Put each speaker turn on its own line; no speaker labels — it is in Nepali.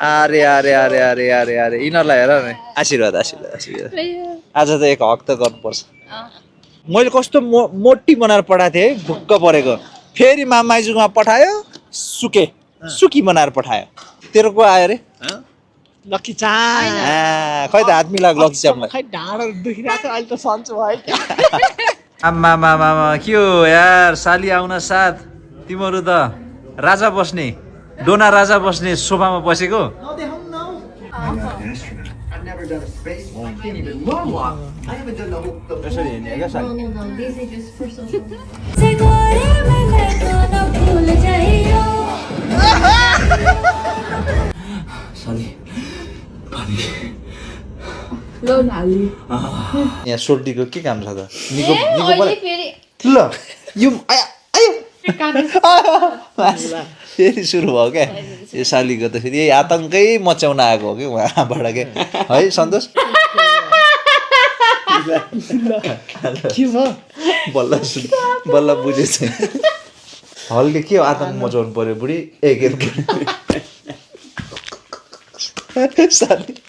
अरे अरे अरे अरे अरे अरे यिनीहरूलाई हेर न आशीर्वाद आशीर्वाद आशीर्वाद आज त एक हक त गर्नुपर्छ मैले कस्तो मोटी बनाएर पठाएको थिएँ है भुक्क परेको फेरि मामाइजूमा पठायो सुकी बनाएर पठायो तेरो को आयो अरे
लकी चाम
खै त हात मिलाएको लकी चामलाई
खै ढाडहरू दुखिरहेको छ अहिले त सन्चो भयो क्या
आम्मा मामा के हो यार साली आउन साथ तिमीहरू त राजा बस्ने डोना राजा बस्ने सोफामा बसेको यहाँ सोल्टीको के काम छ त ल यो फेरि सुरु भयो क्या यो सालीको त फेरि यही आतङ्कै मचाउन आएको हो कि उहाँबाट के है सन्तोष
के भयो
बल्ल बुझेछ हलले के आतङ्क मचाउनु पर्यो बुढी एक साली